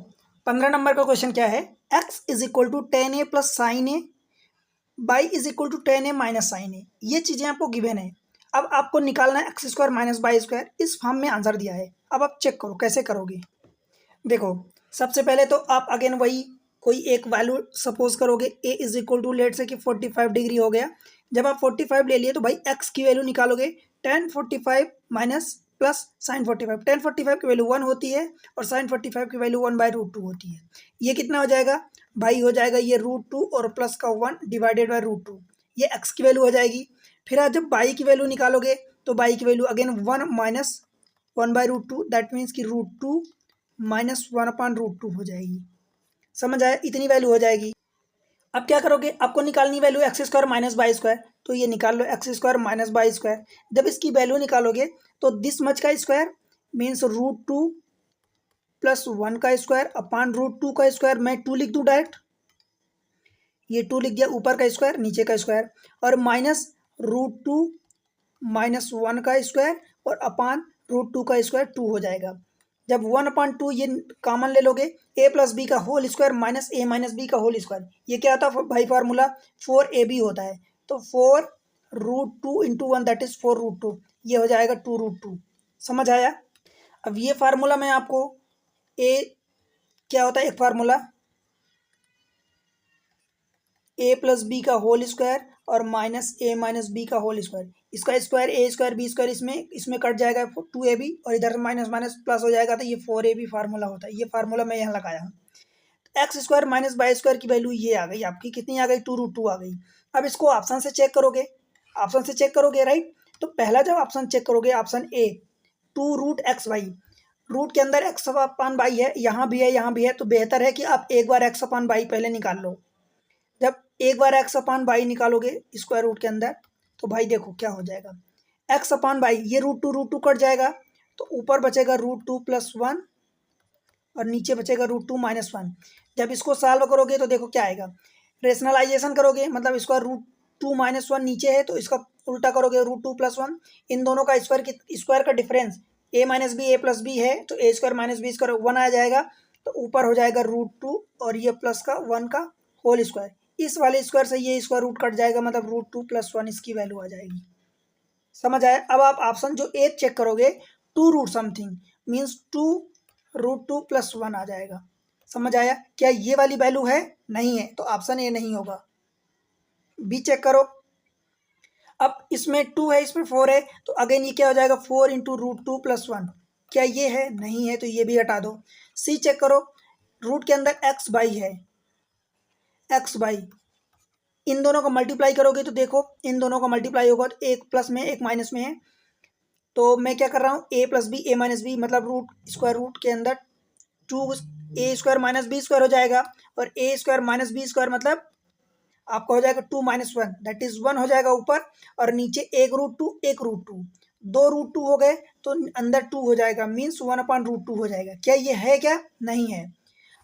15 नंबर का क्वेश्चन क्या है, x is equal to 10a plus sine A Y is equal to 10a minus sine A. ये चीज़ें आपको गिवन है। अब आपको निकालना है X square minus Y square. इस फॉर्म में आंसर दिया है। अब आप चेक करो कैसे करोगे। देखो सबसे पहले तो आप अगेन वही कोई एक वैल्यू सपोज करोगे, ए इज इक्वल टू लेट से कि 45 डिग्री हो गया। जब आप 45 ले लिए तो भाई एक्स की वैल्यू निकालोगे, ten 45 minus plus sign 45। Ten 45 की वैल्यू 1 होती है और साइन 45 की वैल्यू 1/√2 होती है। ये कितना हो जाएगा भाई, हो जाएगा ये √2 और प्लस का 1 डिवाइडेड बाई √2। ये एक्स की वैल्यू हो जाएगी। फिर आप जब बाई की वैल्यू निकालोगे तो बाई की value again 1 minus 1/√2, that means कि √2 माइनस 1/√2 हो जाएगी। समझ आया, इतनी वैल्यू हो जाएगी। अब क्या करोगे, आपको निकालनी value X square minus Y square, तो ये निकाल लो X square minus Y square. जब इसकी वैल्यू निकालोगे तो दिस मच का स्क्वायर मीन्स √2 प्लस 1 का स्क्वायर अपान √2 का स्क्वायर। मैं 2 लिख दूँ डायरेक्ट, ये 2 लिख दिया, ऊपर का स्क्वायर नीचे का स्क्वायर, और माइनस √2 माइनस 1 का स्क्वायर और अपान √2 का स्क्वायर 2 हो जाएगा। जब 1/2 ये कॉमन ले लोगे, ए प्लस बी का होल स्क्वायर माइनस ए माइनस बी का होल स्क्वायर। ये क्या होता है भाई फार्मूला, 4ab होता है। तो 4√2 इंटू 1 दैट इज 4√2, ये हो जाएगा 2√2। समझ आया। अब ये फार्मूला मैं आपको, ए क्या होता है एक फार्मूला, ए प्लस बी का होल स्क्वायर और माइनस ए माइनस बी का होल स्क्वायर। इसका स्क्वायर ए स्क्वायर बी स्क्वायर इसमें कट जाएगा 2ab, और इधर माइनस माइनस प्लस हो जाएगा, तो ये 4ab फार्मूला होता है। ये फार्मूला मैं यहाँ लगाया हूँ। X square minus Y square की वैल्यू ये आ गई आपकी, कितनी आ गई, 2√2 आ गई। अब इसको ऑप्शन से चेक करोगे, ऑप्शन से चेक करोगे राइट। तो पहला जब ऑप्शन चेक करोगे, ऑप्शन ए 2√x/y, रूट के अंदर एक्स अपान बाई है, यहाँ भी है यहाँ भी है, तो बेहतर है कि आप एक बार एक्स अपान बाई पहले निकाल लो। जब एक बार एक्स अपान बाई निकालोगे स्क्वायर रूट के अंदर, तो भाई देखो क्या हो जाएगा, एक्स अपान बाई, ये √2 कट जाएगा, तो ऊपर बचेगा √2 प्लस 1 और नीचे बचेगा √2 माइनस 1। जब इसको सॉल्व करोगे तो देखो क्या आएगा, रेशनलाइजेशन करोगे, मतलब इसका √2 माइनस 1 नीचे है तो इसका उल्टा करोगे √2 प्लस 1। इन दोनों का स्क्वायर का डिफरेंस ए माइनस बी ए प्लस बी है, तो ए स्क्वायर माइनस बी स्क्वायर 1 आ जाएगा, तो ऊपर हो जाएगा √2 और ये प्लस का 1 का होल स्क्वायर। इस वाले स्क्वायर से ये स्क्वायर रूट कट जाएगा, मतलब √2 प्लस 1 इसकी वैल्यू आ जाएगी। समझ आया। अब आप ऑप्शन जो ए चेक करोगे, 2√समथिंग मीन्स 2√2 प्लस 1 आ जाएगा। समझ आया। क्या ये वाली वैल्यू है, नहीं है, तो ऑप्शन ए नहीं होगा। बी चेक करो। अब इसमें 2 है, इसमें 4 है, तो अगेन ये क्या हो जाएगा, 4 इंटू √2 प्लस 1। क्या ये है, नहीं है, तो ये भी हटा दो। सी चेक करो, रूट के अंदर एक्स बाई है, एक्स बाई, इन दोनों का मल्टीप्लाई करोगे तो देखो इन दोनों का मल्टीप्लाई होगा, तो एक प्लस में एक माइनस में है, तो मैं क्या कर रहा हूँ, ए प्लस बी ए माइनस बी, मतलब रूट स्क्वायर रूट के अंदर 2 ए स्क्वायर माइनस बी स्क्वायर हो जाएगा, और ए स्क्वायर माइनस बी स्क्वायर मतलब आपका हो जाएगा 2 माइनस 1 दैट इज 1 हो जाएगा ऊपर, और नीचे एक √2 एक √2, दो √2 हो गए तो अंदर 2 हो जाएगा, मीन्स 1/√2 हो जाएगा। क्या ये है, क्या नहीं है।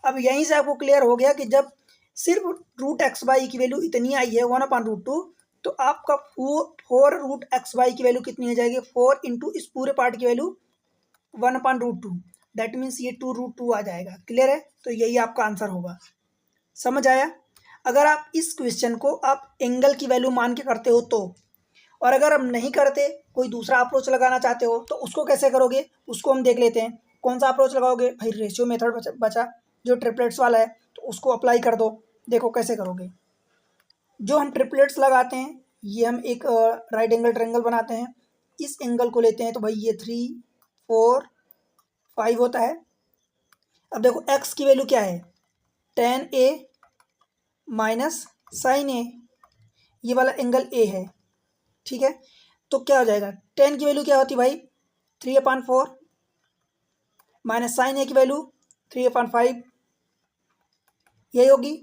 अब यहीं से आपको क्लियर हो गया कि जब सिर्फ √x/y की वैल्यू इतनी आई है 1/√2, तो आपका 4 √x/y की वैल्यू कितनी हो जाएगी, 4 इंटू इस पूरे पार्ट की वैल्यू 1/√2, दैट मीन्स ये 2√2 आ जाएगा। क्लियर है, तो यही आपका आंसर होगा। समझ आया। अगर आप इस क्वेश्चन को आप एंगल की वैल्यू मान के करते हो तो, और अगर हम नहीं करते, कोई दूसरा अप्रोच लगाना चाहते हो, तो उसको कैसे करोगे, उसको हम देख लेते हैं। कौन सा अप्रोच लगाओगे भाई, रेशियो मेथड बचा जो ट्रिपलेट्स वाला है, तो उसको अप्लाई कर दो। देखो कैसे करोगे। जो हम ट्रिपलेट्स लगाते हैं, ये हम एक राइट एंगल ट्रायंगल बनाते हैं, इस एंगल को लेते हैं, तो भाई ये 3 4 5 होता है। अब देखो एक्स की वैल्यू क्या है, tan a minus sine A, ये वाला एंगल ए है, ठीक है। तो क्या हो जाएगा, tan की वैल्यू क्या होती है भाई, 3/4 माइनस साइन ए की वैल्यू 3/5, यही होगी।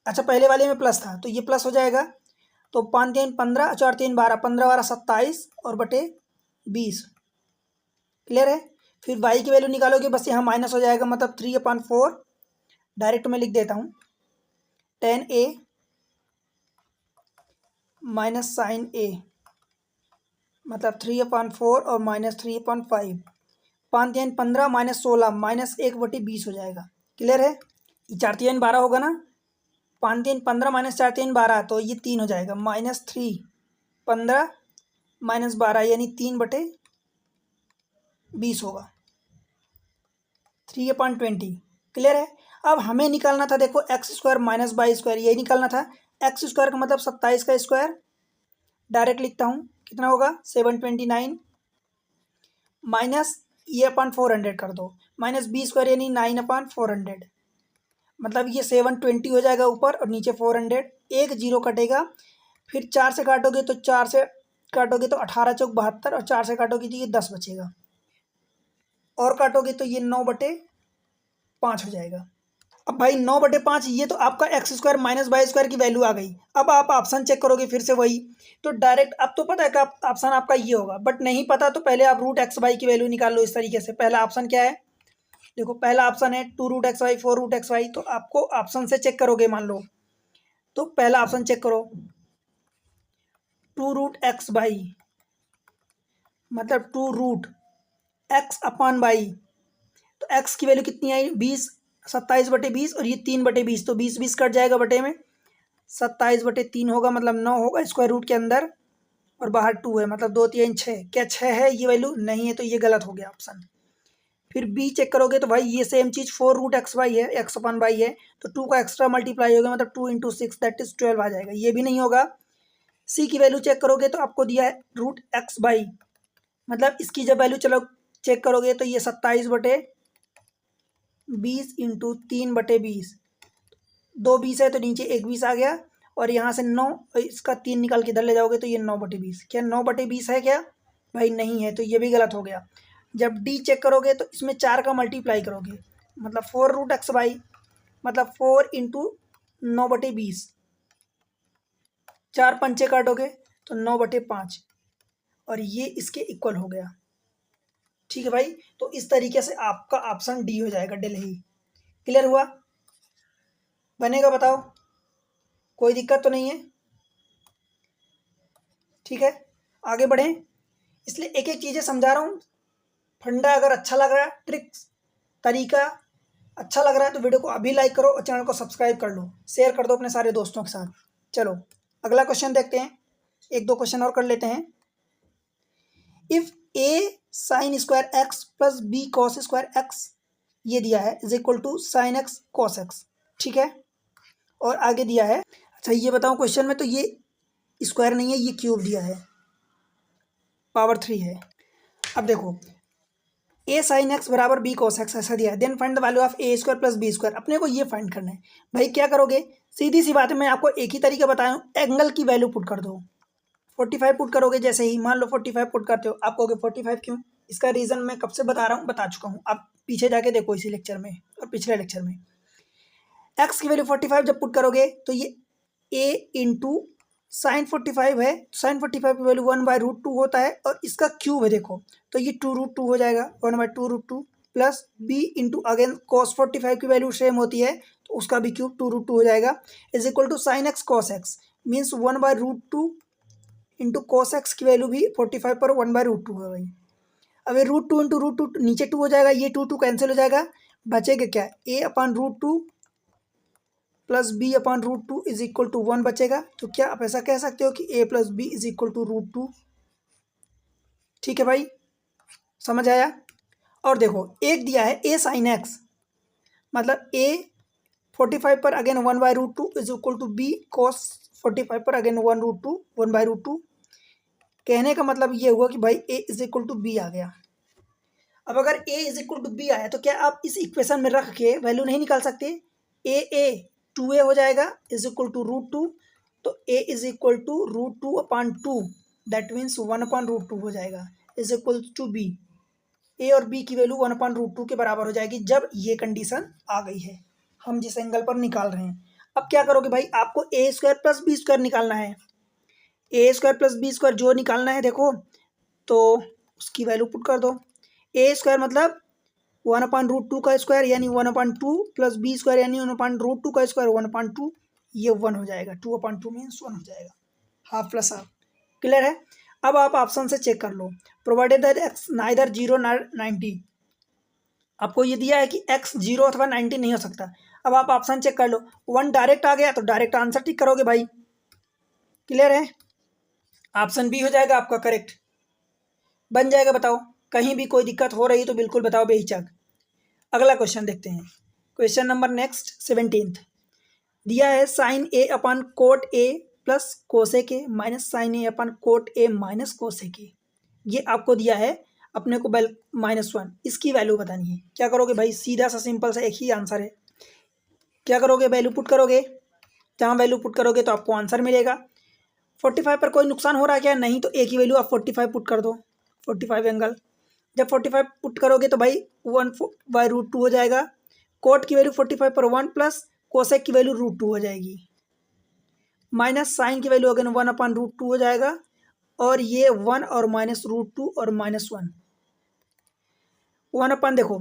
अच्छा पहले वाले में प्लस था तो ये प्लस हो जाएगा, तो 5 3 15 4 3 12, 15 12 27 और बटे 20। क्लियर है। फिर y की वैल्यू निकालोगे, बस यहाँ माइनस हो जाएगा, मतलब 3/4, डायरेक्ट में लिख देता हूँ, tan a माइनस साइन ए, मतलब 3/4 और माइनस 3/5 5 3 15 माइनस 16 माइनस 1/20 हो जाएगा। क्लियर है? 4 3 12 होगा ना, 5 3 15 माइनस 4 3 12, तो ये 3 हो जाएगा, -3 15 माइनस 12 यानी 3/20 होगा, 3/20। क्लियर है? अब हमें निकालना था, देखो x square minus y square, यही निकालना था। एक्स स्क्वायर का मतलब 27 का स्क्वायर, डायरेक्ट लिखता हूँ, कितना होगा 729 माइनस ये अपन 400 कर दो, माइनस बी स्क्वायर यानी 9/400, मतलब ये 720 हो जाएगा ऊपर और नीचे 400, एक जीरो कटेगा, फिर 4 से काटोगे तो 4 से काटोगे तो 18 चौक 72 और 4 से काटोगे तो ये 10 बचेगा, और काटोगे तो ये 9/5 हो जाएगा। अब भाई 9/5 ये तो आपका x square minus y square की वैल्यू आ गई। अब आप ऑप्शन चेक करोगे फिर से वही, तो डायरेक्ट अब तो पता है कि ऑप्शन आपका ये होगा, बट नहीं पता तो पहले आप रूट एक्स वाई की वैल्यू निकाल लो इस तरीके से। पहला ऑप्शन क्या है, देखो पहला ऑप्शन है 2√xy 4√xy, तो आपको ऑप्शन से चेक करोगे मान लो, तो पहला ऑप्शन चेक करो 2√xy मतलब 2√x/y, तो x की वैल्यू कितनी आई 20, 27/20 और ये 3/20, तो 20 कट जाएगा बटे में, 27/3 होगा मतलब 9 होगा स्क्वायर रूट के अंदर, और बाहर 2 है मतलब 2 3 6, क्या 6 है ये वैल्यू? नहीं है, तो ये गलत हो गया ऑप्शन। फिर बी चेक करोगे तो भाई ये सेम चीज़ 4√xy है, x/y है, तो 2 का एक्स्ट्रा मल्टीप्लाई होगा मतलब 2 × 6 दैट इज 12 आ जाएगा, ये भी नहीं होगा। सी की वैल्यू चेक करोगे तो आपको दिया है √xy, मतलब इसकी जब वैल्यू चलो चेक करोगे तो ये 27/20 × 3/20, 2 20 है तो नीचे एक 20 आ गया, और यहाँ से 9, इसका 3 निकाल के इधर ले जाओगे तो ये 9/20, क्या 9/20 है क्या? भाई नहीं है, तो ये भी गलत हो गया। जब डी चेक करोगे तो इसमें 4 का मल्टीप्लाई करोगे, मतलब 4√xy मतलब 4 × 9/20, 4 पंचे काटोगे तो 9/5, और ये इसके इक्वल हो गया। ठीक है भाई, तो इस तरीके से आपका ऑप्शन डी हो जाएगा, दिल्ली। क्लियर हुआ? बनेगा बताओ, कोई दिक्कत तो नहीं है? ठीक है, आगे बढ़ें, इसलिए एक एक चीज़ें समझा रहा हूँ। फंडा अगर अच्छा लग रहा है, ट्रिक्स तरीका अच्छा लग रहा है तो वीडियो को अभी लाइक करो और चैनल को सब्सक्राइब कर लो, शेयर कर दो अपने सारे दोस्तों के साथ। चलो अगला क्वेश्चन देखते हैं, एक दो क्वेश्चन और कर लेते हैं। If A sine square x plus B cos square x ये दिया है is equal to sine x cos x, ठीक है, और आगे दिया है, अच्छा ये बताओ क्वेश्चन में तो ये स्क्वायर नहीं है, ये क्यूब दिया है, पावर 3 है। अब देखो ए साइन एक्स बराबर बी कॉस एक्स ऐसा दिया है, then find the value of A square plus B square, अपने को ये फाइंड करना है। भाई क्या करोगे, सीधी सी बात है, मैं आपको एक ही तरीका बताया हूँ, एंगल की वैल्यू पुट कर दो। 45 पुट करोगे, जैसे ही मान लो 45 पुट करते हो, आप कहोगे 45 क्यों, इसका रीज़न मैं कब से बता रहा हूँ, बता चुका हूँ, आप पीछे जाके देखो इसी लेक्चर में और पिछले लेक्चर में। एक्स की वैल्यू 45 जब पुट करोगे तो ये ए इंटू साइन 45 है, साइन 45 की वैल्यू 1/√2 होता है, और इसका क्यूब है देखो, तो ये 2√2 हो जाएगा, 1/2√2 plus B into again cos 45 की वैल्यू सेम होती है तो उसका भी क्यूब 2√2 हो जाएगा, is equal to sine x cos x means 1/√2 into cos x की वैल्यू भी 45 पर 1/√2 है भाई। अब ये √2 इंटू √2 नीचे 2 हो जाएगा, ये 2 कैंसिल हो जाएगा, बचेगा क्या, a/√2 plus b/√2 is equal to 1 बचेगा। तो क्या आप ऐसा कह सकते हो कि a plus B is equal to √2। ठीक है भाई, समझ आया? और देखो एक दिया है a साइन एक्स, मतलब a 45 पर again 1/√2 is equal to b cos 45 पर अगेन 1/√2। कहने का मतलब ये हुआ कि भाई a is equal to B आ गया। अब अगर a is equal to B आया तो क्या आप इस इक्वेशन में रख के वैल्यू नहीं निकाल सकते, a 2a हो जाएगा इज इक्वल टू √2, तो a is equal to √2/2 that means 1/√2 हो जाएगा is equal to b। a और b की वैल्यू 1/√2 के बराबर हो जाएगी जब ये कंडीशन आ गई है, हम जिस एंगल पर निकाल रहे हैं। अब क्या करोगे भाई, आपको a square plus B square निकालना है, a square plus B square जो निकालना है देखो, तो उसकी वैल्यू पुट कर दो। a स्क्वायर मतलब 1/√2 का स्क्वायर यानी 1/2 प्लस बी स्क्वायर यानी 1/√2 का स्क्वायर 1/2, ये 1 हो जाएगा, 2/2 मीन्स 1 हो जाएगा, हाफ प्लस हाफ। क्लियर है? अब आप ऑप्शन से चेक कर लो, provided that X neither 0 nor 90, आपको ये दिया है कि x 0 अथवा 90 नहीं हो सकता। अब आप ऑप्शन चेक कर लो, 1 डायरेक्ट आ गया तो डायरेक्ट आंसर टिक करोगे भाई। क्लियर है? ऑप्शन बी हो जाएगा आपका करेक्ट, बन जाएगा। बताओ कहीं भी कोई दिक्कत हो रही तो बिल्कुल बताओ बेहिचक। अगला क्वेश्चन देखते हैं, क्वेश्चन नंबर नेक्स्ट 17th दिया है sine A upon cot A plus cosec A minus sine A upon cot A minus cosec A. ये आपको दिया है अपने को -1, इसकी वैल्यू बतानी है। क्या करोगे भाई, सीधा सा सिंपल सा एक ही आंसर है। क्या करोगे, वैल्यू पुट करोगे, जहाँ वैल्यू पुट करोगे तो आपको आंसर मिलेगा। 45 पर कोई नुकसान हो रहा है क्या, नहीं, तो एक ही वैल्यू आप 45 पुट कर दो, 45 एंगल। जब 45 पुट करोगे तो भाई 1/√2 हो जाएगा। कोट की वैल्यू 45 पर 1 प्लस कोसेक की वैल्यू √2 हो जाएगी, माइनस साइन की वैल्यू अगेन 1/√2 हो जाएगा। और ये 1 और -√2 और -1, 1 अपन देखो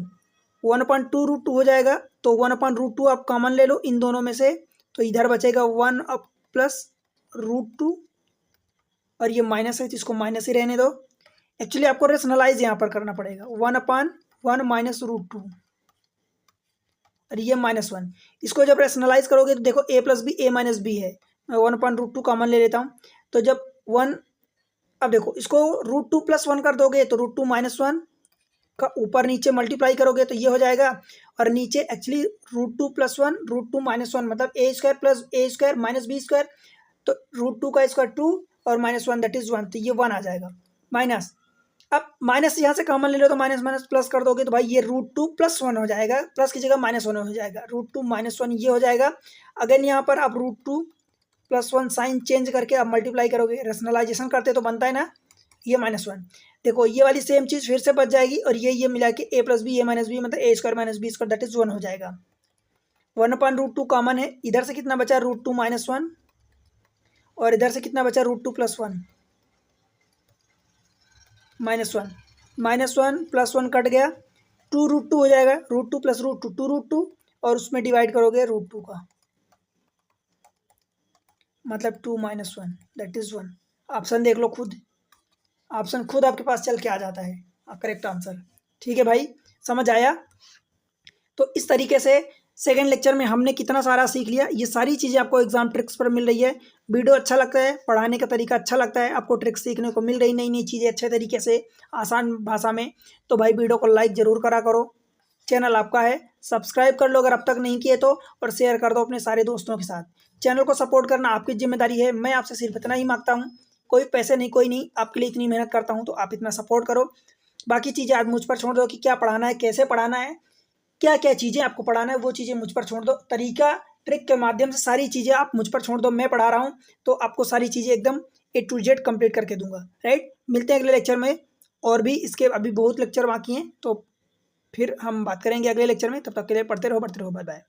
1/2√2 हो जाएगा, तो 1/√2 आप कॉमन ले लो इन दोनों में से, तो इधर बचेगा 1 प्लस √2 और ये माइनस है तो इसको माइनस ही रहने दो। एक्चुअली आपको रेशनलाइज यहाँ पर करना पड़ेगा, 1/1 माइनस √2 और ये -1। इसको जब रेशनलाइज करोगे तो देखो a plus B a minus B है, मैं 1/√2 कॉमन ले लेता हूँ। तो जब 1, अब देखो इसको √2 + 1 कर दोगे तो √2 - 1 का ऊपर नीचे मल्टीप्लाई करोगे तो ये हो जाएगा। और नीचे एक्चुअली √2 + 1 √2 - 1 मतलब a² + a² - b², तो √2 का स्क्वायर 2 और -1 दैट इज 1, तो ये 1 आ जाएगा माइनस। अब माइनस यहाँ से कॉमन ले लो तो माइनस माइनस प्लस कर दोगे तो भाई ये √2 + 1 हो जाएगा, प्लस की जगह -1 हो जाएगा, √2 - 1 ये हो जाएगा। अगेन यहाँ पर आप √2 + 1 साइन चेंज करके आप मल्टीप्लाई करोगे, रेशनलाइजेशन करते तो बनता है ना, ये -1। देखो ये वाली सेम चीज़ फिर से बच जाएगी और ये मिला के a + b a - b मतलब a² - b² दैट इज 1 हो जाएगा। 1/√2 कॉमन है, इधर से कितना बचा √2 - 1 और इधर से कितना बचा √2 + 1 -1, -1 + 1 कट गया, 2√2 हो जाएगा, √2 + √2 2√2 और उसमें डिवाइड करोगे √2 का, मतलब 2 - 1 दैट इज 1। ऑप्शन देख लो खुद, ऑप्शन खुद आपके पास चल के आ जाता है करेक्ट आंसर। ठीक है भाई, समझ आया? तो इस तरीके से सेकेंड लेक्चर में हमने कितना सारा सीख लिया, ये सारी चीज़ें आपको एग्जाम ट्रिक्स पर मिल रही है। वीडियो अच्छा लगता है, पढ़ाने का तरीका अच्छा लगता है, आपको ट्रिक्स सीखने को मिल रही, नई नई चीज़ें अच्छे तरीके से आसान भाषा में, तो भाई वीडियो को लाइक ज़रूर करा करो। चैनल आपका है, सब्सक्राइब कर लो अगर अब तक नहीं किए तो, और शेयर कर दो अपने सारे दोस्तों के साथ। चैनल को सपोर्ट करना आपकी जिम्मेदारी है, मैं आपसे सिर्फ इतना ही मांगता हूँ, कोई पैसे नहीं, कोई नहीं, आपके लिए इतनी मेहनत करता हूँ तो आप इतना सपोर्ट करो। बाकी चीज़ें आज मुझ पर छोड़ दो कि क्या पढ़ाना है, कैसे पढ़ाना है, क्या क्या चीज़ें आपको पढ़ाना है, वो चीज़ें मुझ पर छोड़ दो। तरीका ट्रिक के माध्यम से सारी चीज़ें आप मुझ पर छोड़ दो, मैं पढ़ा रहा हूँ तो आपको सारी चीज़ें एकदम A to Z कंप्लीट करके दूंगा। राइट, मिलते हैं अगले लेक्चर में, और भी इसके अभी बहुत लेक्चर बाकी हैं, तो फिर हम बात करेंगे अगले लेक्चर में। तब तक के लिए पढ़ते रहो, बाय बाय।